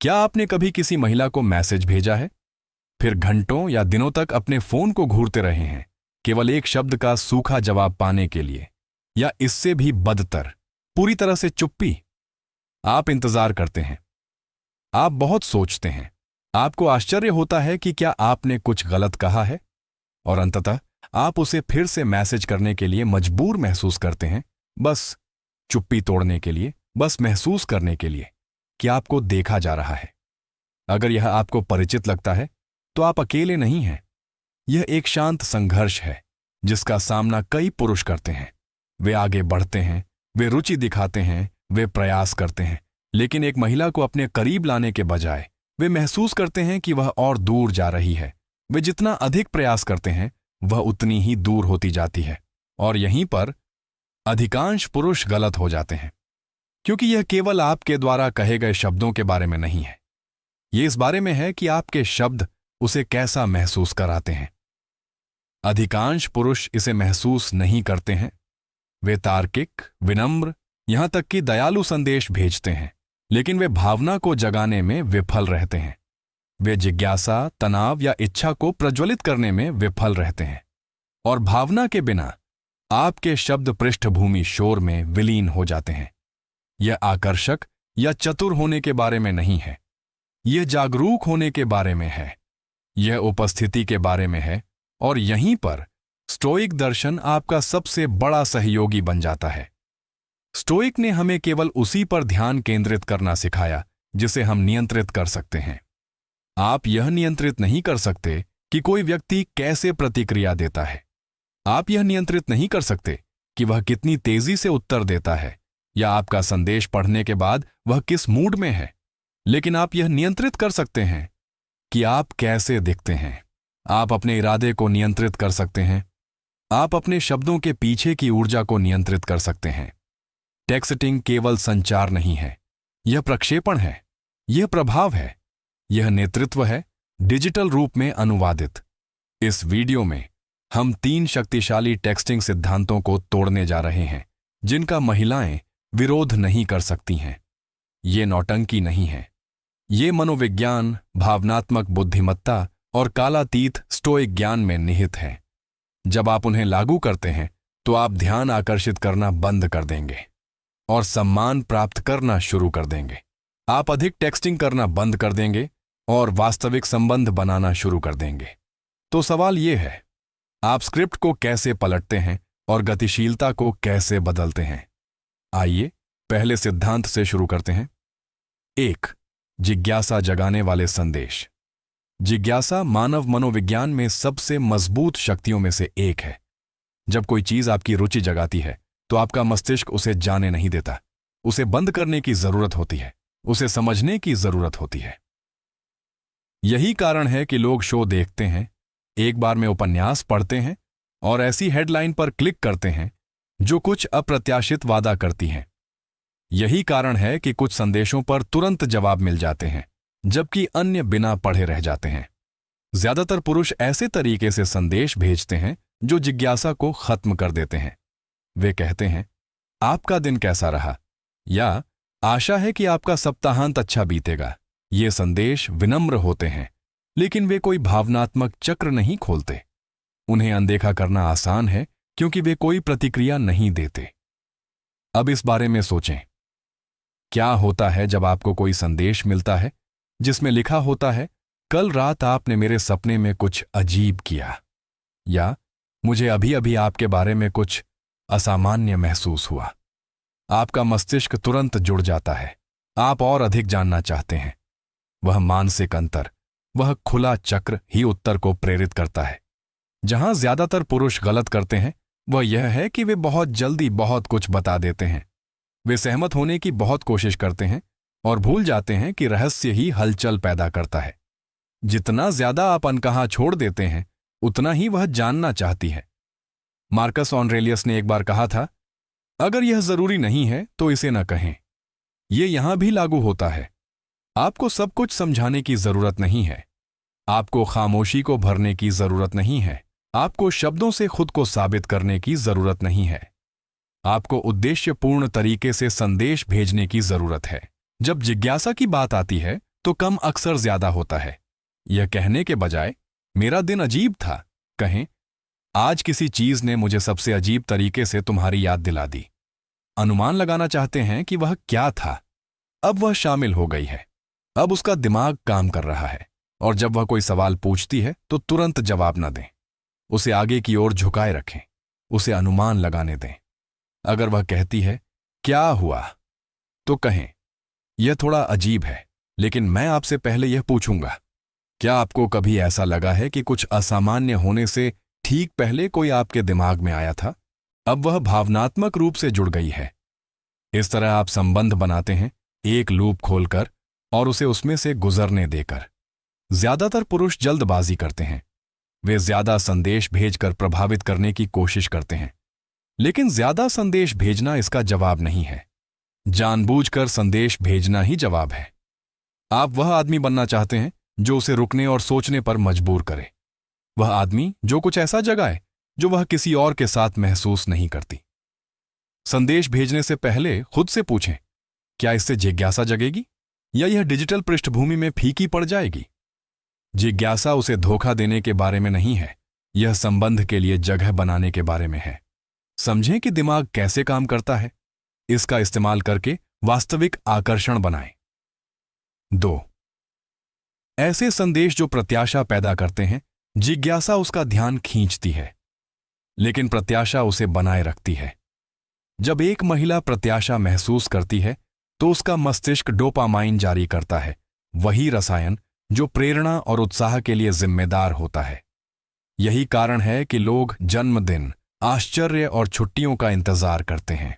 क्या आपने कभी किसी महिला को मैसेज भेजा है, फिर घंटों या दिनों तक अपने फोन को घूरते रहे हैं केवल एक शब्द का सूखा जवाब पाने के लिए, या इससे भी बदतर, पूरी तरह से चुप्पी? आप इंतजार करते हैं, आप बहुत सोचते हैं, आपको आश्चर्य होता है कि क्या आपने कुछ गलत कहा है, और अंततः आप उसे फिर से मैसेज करने के लिए मजबूर महसूस करते हैं, बस चुप्पी तोड़ने के लिए, बस महसूस करने के लिए कि आपको देखा जा रहा है। अगर यह आपको परिचित लगता है तो आप अकेले नहीं हैं। यह एक शांत संघर्ष है जिसका सामना कई पुरुष करते हैं। वे आगे बढ़ते हैं, वे रुचि दिखाते हैं, वे प्रयास करते हैं, लेकिन एक महिला को अपने करीब लाने के बजाय वे महसूस करते हैं कि वह और दूर जा रही है। वे जितना अधिक प्रयास करते हैं वह उतनी ही दूर होती जाती है, और यहीं पर अधिकांश पुरुष गलत हो जाते हैं, क्योंकि यह केवल आपके द्वारा कहे गए शब्दों के बारे में नहीं है। यह इस बारे में है कि आपके शब्द उसे कैसा महसूस कराते हैं। अधिकांश पुरुष इसे महसूस नहीं करते हैं। वे तार्किक, विनम्र, यहां तक कि दयालु संदेश भेजते हैं, लेकिन वे भावना को जगाने में विफल रहते हैं। वे जिज्ञासा, तनाव या इच्छा को प्रज्वलित करने में विफल रहते हैं, और भावना के बिना आपके शब्द पृष्ठभूमि शोर में विलीन हो जाते हैं। यह आकर्षक या चतुर होने के बारे में नहीं है, यह जागरूक होने के बारे में है, यह उपस्थिति के बारे में है, और यहीं पर स्टोइक दर्शन आपका सबसे बड़ा सहयोगी बन जाता है। स्टोइक ने हमें केवल उसी पर ध्यान केंद्रित करना सिखाया जिसे हम नियंत्रित कर सकते हैं। आप यह नियंत्रित नहीं कर सकते कि कोई व्यक्ति कैसे प्रतिक्रिया देता है। आप यह नियंत्रित नहीं कर सकते कि वह कितनी तेजी से उत्तर देता है, या आपका संदेश पढ़ने के बाद वह किस मूड में है। लेकिन आप यह नियंत्रित कर सकते हैं कि आप कैसे दिखते हैं। आप अपने इरादे को नियंत्रित कर सकते हैं। आप अपने शब्दों के पीछे की ऊर्जा को नियंत्रित कर सकते हैं। टेक्स्टिंग केवल संचार नहीं है, यह प्रक्षेपण है, यह प्रभाव है, यह नेतृत्व है, डिजिटल रूप में अनुवादित। इस वीडियो में हम 3 शक्तिशाली टेक्स्टिंग सिद्धांतों को तोड़ने जा रहे हैं जिनका महिलाएं विरोध नहीं कर सकती हैं। ये नौटंकी नहीं है, ये मनोविज्ञान, भावनात्मक बुद्धिमत्ता और कालातीत स्टोइक ज्ञान में निहित है। जब आप उन्हें लागू करते हैं तो आप ध्यान आकर्षित करना बंद कर देंगे और सम्मान प्राप्त करना शुरू कर देंगे। आप अधिक टेक्स्टिंग करना बंद कर देंगे और वास्तविक संबंध बनाना शुरू कर देंगे। तो सवाल यह है, आप स्क्रिप्ट को कैसे पलटते हैं और गतिशीलता को कैसे बदलते हैं? आइए पहले सिद्धांत से शुरू करते हैं। 1. जिज्ञासा जगाने वाले संदेश। जिज्ञासा मानव मनोविज्ञान में सबसे मजबूत शक्तियों में से एक है। जब कोई चीज आपकी रुचि जगाती है तो आपका मस्तिष्क उसे जाने नहीं देता। उसे बंद करने की जरूरत होती है, उसे समझने की जरूरत होती है। यही कारण है कि लोग शो देखते हैं, एक बार में उपन्यास पढ़ते हैं और ऐसी हेडलाइन पर क्लिक करते हैं जो कुछ अप्रत्याशित वादा करती हैं। यही कारण है कि कुछ संदेशों पर तुरंत जवाब मिल जाते हैं जबकि अन्य बिना पढ़े रह जाते हैं। ज्यादातर पुरुष ऐसे तरीके से संदेश भेजते हैं जो जिज्ञासा को खत्म कर देते हैं। वे कहते हैं, आपका दिन कैसा रहा, या आशा है कि आपका सप्ताहांत अच्छा बीतेगा। ये संदेश विनम्र होते हैं, लेकिन वे कोई भावनात्मक चक्र नहीं खोलते। उन्हें अनदेखा करना आसान है क्योंकि वे कोई प्रतिक्रिया नहीं देते। अब इस बारे में सोचें, क्या होता है जब आपको कोई संदेश मिलता है जिसमें लिखा होता है, कल रात आपने मेरे सपने में कुछ अजीब किया, या मुझे अभी अभी आपके बारे में कुछ असामान्य महसूस हुआ। आपका मस्तिष्क तुरंत जुड़ जाता है, आप और अधिक जानना चाहते हैं। वह मानसिक अंतर, वह खुला चक्र ही उत्तर को प्रेरित करता है। जहां ज्यादातर पुरुष गलत करते हैं वह यह है कि वे बहुत जल्दी बहुत कुछ बता देते हैं। वे सहमत होने की बहुत कोशिश करते हैं और भूल जाते हैं कि रहस्य ही हलचल पैदा करता है। जितना ज्यादा आप अनकहा छोड़ देते हैं उतना ही वह जानना चाहती है। मार्कस ऑरेलियस ने एक बार कहा था, अगर यह जरूरी नहीं है तो इसे न कहें। यह यहां भी लागू होता है। आपको सब कुछ समझाने की जरूरत नहीं है, आपको खामोशी को भरने की जरूरत नहीं है, आपको शब्दों से खुद को साबित करने की जरूरत नहीं है। आपको उद्देश्यपूर्ण तरीके से संदेश भेजने की जरूरत है। जब जिज्ञासा की बात आती है तो कम अक्सर ज्यादा होता है। यह कहने के बजाय मेरा दिन अजीब था, कहें आज किसी चीज ने मुझे सबसे अजीब तरीके से तुम्हारी याद दिला दी। अनुमान लगाना चाहते हैं कि वह क्या था। अब वह शामिल हो गई है। अब उसका दिमाग काम कर रहा है और जब वह कोई सवाल पूछती है तो तुरंत जवाब न दें। उसे आगे की ओर झुकाए रखें, उसे अनुमान लगाने दें। अगर वह कहती है क्या हुआ, तो कहें यह थोड़ा अजीब है, लेकिन मैं आपसे पहले यह पूछूंगा, क्या आपको कभी ऐसा लगा है कि कुछ असामान्य होने से ठीक पहले कोई आपके दिमाग में आया था? अब वह भावनात्मक रूप से जुड़ गई है। इस तरह आप संबंध बनाते हैं, एक लूप खोलकर और उसे उसमें से गुजरने देकर। ज्यादातर पुरुष जल्दबाजी करते हैं। वे ज्यादा संदेश भेजकर प्रभावित करने की कोशिश करते हैं, लेकिन ज्यादा संदेश भेजना इसका जवाब नहीं है। जानबूझकर संदेश भेजना ही जवाब है। आप वह आदमी बनना चाहते हैं जो उसे रुकने और सोचने पर मजबूर करे, वह आदमी जो कुछ ऐसा जगाए जो वह किसी और के साथ महसूस नहीं करती। संदेश भेजने से पहले खुद से पूछें, क्या इससे जिज्ञासा जगेगी या यह डिजिटल पृष्ठभूमि में फीकी पड़ जाएगी? जिज्ञासा उसे धोखा देने के बारे में नहीं है, यह संबंध के लिए जगह बनाने के बारे में है। समझें कि दिमाग कैसे काम करता है, इसका इस्तेमाल करके वास्तविक आकर्षण बनाएं। 2. ऐसे संदेश जो प्रत्याशा पैदा करते हैं। जिज्ञासा उसका ध्यान खींचती है, लेकिन प्रत्याशा उसे बनाए रखती है। जब एक महिला प्रत्याशा महसूस करती है तो उसका मस्तिष्क डोपामाइन जारी करता है, वही रसायन जो प्रेरणा और उत्साह के लिए जिम्मेदार होता है। यही कारण है कि लोग जन्मदिन, आश्चर्य और छुट्टियों का इंतजार करते हैं।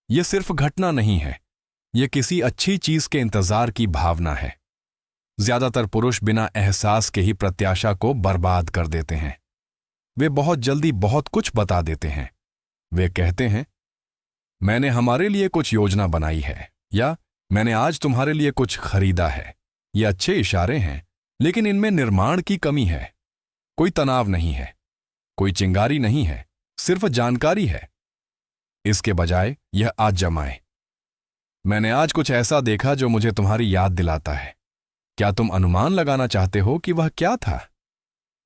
यह सिर्फ घटना नहीं है, यह किसी अच्छी चीज के इंतजार की भावना है। ज्यादातर पुरुष बिना एहसास के ही प्रत्याशा को बर्बाद कर देते हैं। वे बहुत जल्दी बहुत कुछ बता देते हैं। वे कहते हैं, मैंने हमारे लिए कुछ योजना बनाई है, या मैंने आज तुम्हारे लिए कुछ खरीदा है। ये अच्छे इशारे हैं, लेकिन इनमें निर्माण की कमी है। कोई तनाव नहीं है, कोई चिंगारी नहीं है, सिर्फ जानकारी है। इसके बजाय यह आज जमाए, मैंने आज कुछ ऐसा देखा जो मुझे तुम्हारी याद दिलाता है। क्या तुम अनुमान लगाना चाहते हो कि वह क्या था?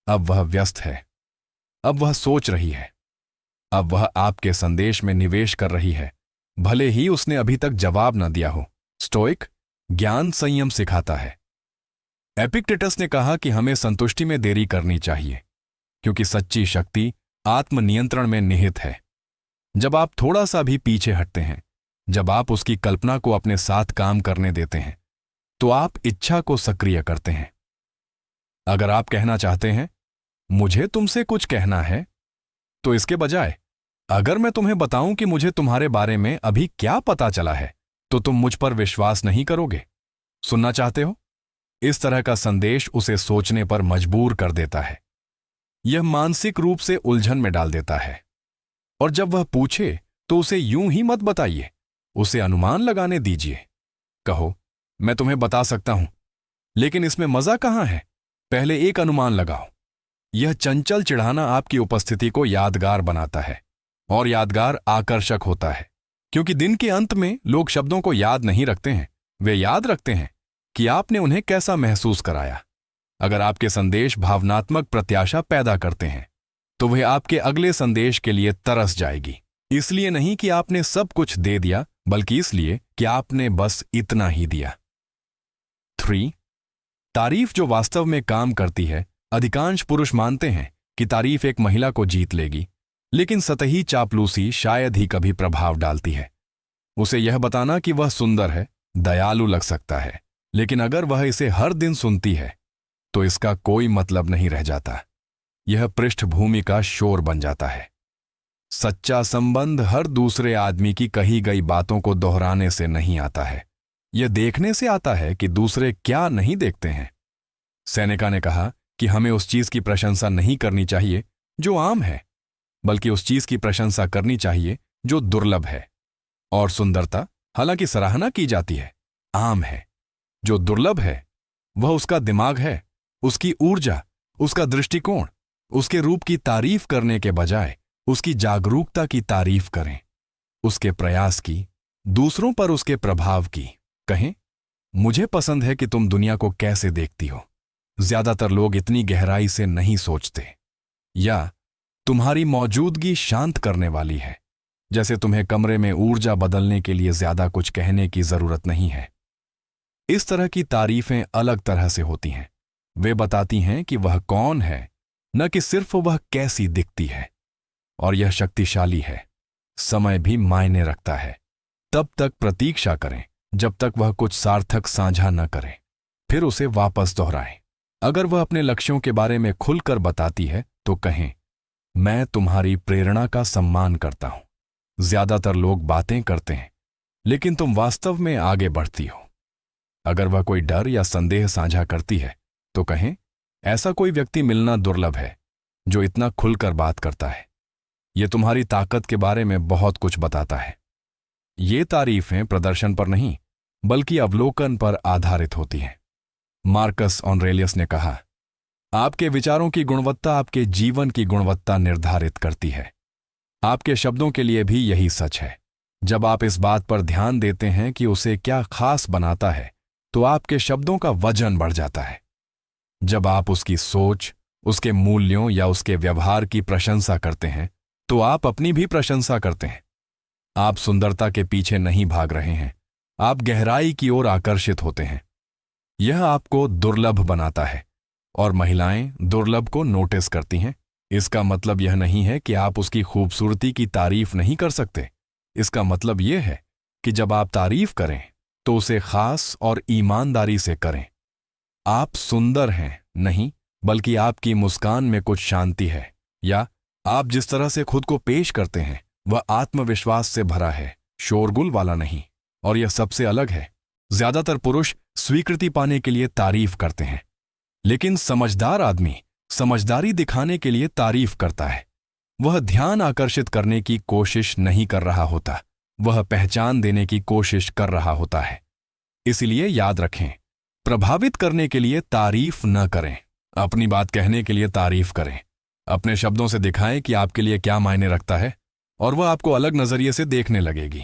अब वह व्यस्त है, अब वह सोच रही है, अब वह आपके संदेश में निवेश कर रही है, भले ही उसने अभी तक जवाब न दिया हो। स्टोइक ज्ञान संयम सिखाता है। एपिक्टेटस ने कहा कि हमें संतुष्टि में देरी करनी चाहिए, क्योंकि सच्ची शक्ति आत्मनियंत्रण में निहित है। जब आप थोड़ा सा भी पीछे हटते हैं, जब आप उसकी कल्पना को अपने साथ काम करने देते हैं, तो आप इच्छा को सक्रिय करते हैं। अगर आप कहना चाहते हैं, मुझे तुमसे कुछ कहना है, तो इसके बजाय अगर मैं तुम्हें बताऊं कि मुझे तुम्हारे बारे में अभी क्या पता चला है, तो तुम मुझ पर विश्वास नहीं करोगे। सुनना चाहते हो? इस तरह का संदेश उसे सोचने पर मजबूर कर देता है। यह मानसिक रूप से उलझन में डाल देता है। और जब वह पूछे तो उसे यूं ही मत बताइए, उसे अनुमान लगाने दीजिए। कहो, मैं तुम्हें बता सकता हूं, लेकिन इसमें मजा कहां है? पहले एक अनुमान लगाओ। यह चंचल चिढ़ाना आपकी उपस्थिति को यादगार बनाता है, और यादगार आकर्षक होता है, क्योंकि दिन के अंत में लोग शब्दों को याद नहीं रखते हैं, वे याद रखते हैं कि आपने उन्हें कैसा महसूस कराया। अगर आपके संदेश भावनात्मक प्रत्याशा पैदा करते हैं, तो वह आपके अगले संदेश के लिए तरस जाएगी। इसलिए नहीं कि आपने सब कुछ दे दिया, बल्कि इसलिए कि आपने बस इतना ही दिया। 3. तारीफ जो वास्तव में काम करती है। अधिकांश पुरुष मानते हैं कि तारीफ एक महिला को जीत लेगी, लेकिन सतही चापलूसी शायद ही कभी प्रभाव डालती है। उसे यह बताना कि वह सुंदर है दयालु लग सकता है, लेकिन अगर वह इसे हर दिन सुनती है तो इसका कोई मतलब नहीं रह जाता। यह पृष्ठभूमि का शोर बन जाता है। सच्चा संबंध हर दूसरे आदमी की कही गई बातों को दोहराने से नहीं आता है, यह देखने से आता है कि दूसरे क्या नहीं देखते हैं। सेनेका ने कहा कि हमें उस चीज की प्रशंसा नहीं करनी चाहिए जो आम है, बल्कि उस चीज की प्रशंसा करनी चाहिए जो दुर्लभ है। और सुंदरता, हालांकि सराहना की जाती है, आम है। जो दुर्लभ है वह उसका दिमाग है, उसकी ऊर्जा, उसका दृष्टिकोण। उसके रूप की तारीफ करने के बजाय उसकी जागरूकता की तारीफ करें, उसके प्रयास की, दूसरों पर उसके प्रभाव की। कहें, मुझे पसंद है कि तुम दुनिया को कैसे देखती हो। ज्यादातर लोग इतनी गहराई से नहीं सोचते। या तुम्हारी मौजूदगी शांत करने वाली है, जैसे तुम्हें कमरे में ऊर्जा बदलने के लिए ज्यादा कुछ कहने की जरूरत नहीं है। इस तरह की तारीफें अलग तरह से होती हैं। वे बताती हैं कि वह कौन है, न कि सिर्फ वह कैसी दिखती है। और यह शक्तिशाली है। समय भी मायने रखता है। तब तक प्रतीक्षा करें जब तक वह कुछ सार्थक साझा न करे, फिर उसे वापस दोहराएं। अगर वह अपने लक्ष्यों के बारे में खुलकर बताती है तो कहें, मैं तुम्हारी प्रेरणा का सम्मान करता हूं। ज्यादातर लोग बातें करते हैं, लेकिन तुम वास्तव में आगे बढ़ती हो। अगर वह कोई डर या संदेह साझा करती है तो कहें, ऐसा कोई व्यक्ति मिलना दुर्लभ है जो इतना खुलकर बात करता है। यह तुम्हारी ताकत के बारे में बहुत कुछ बताता है। ये तारीफें प्रदर्शन पर नहीं, बल्कि अवलोकन पर आधारित होती हैं। मार्कस ऑरेलियस ने कहा, आपके विचारों की गुणवत्ता आपके जीवन की गुणवत्ता निर्धारित करती है। आपके शब्दों के लिए भी यही सच है। जब आप इस बात पर ध्यान देते हैं कि उसे क्या खास बनाता है, तो आपके शब्दों का वजन बढ़ जाता है। जब आप उसकी सोच, उसके मूल्यों या उसके व्यवहार की प्रशंसा करते हैं, तो आप अपनी भी प्रशंसा करते हैं। आप सुंदरता के पीछे नहीं भाग रहे हैं, आप गहराई की ओर आकर्षित होते हैं। यह आपको दुर्लभ बनाता है, और महिलाएं दुर्लभ को नोटिस करती हैं। इसका मतलब यह नहीं है कि आप उसकी खूबसूरती की तारीफ नहीं कर सकते। इसका मतलब यह है कि जब आप तारीफ करें तो उसे खास और ईमानदारी से करें। आप सुंदर हैं नहीं, बल्कि आपकी मुस्कान में कुछ शांति है, या आप जिस तरह से खुद को पेश करते हैं वह आत्मविश्वास से भरा है, शोरगुल वाला नहीं। और यह सबसे अलग है। ज्यादातर पुरुष स्वीकृति पाने के लिए तारीफ करते हैं, लेकिन समझदार आदमी समझदारी दिखाने के लिए तारीफ करता है। वह ध्यान आकर्षित करने की कोशिश नहीं कर रहा होता, वह पहचान देने की कोशिश कर रहा होता है। इसलिए याद रखें, प्रभावित करने के लिए तारीफ न करें, अपनी बात कहने के लिए तारीफ करें। अपने शब्दों से दिखाएं कि आपके लिए क्या मायने रखता है, और वह आपको अलग नजरिए से देखने लगेगी।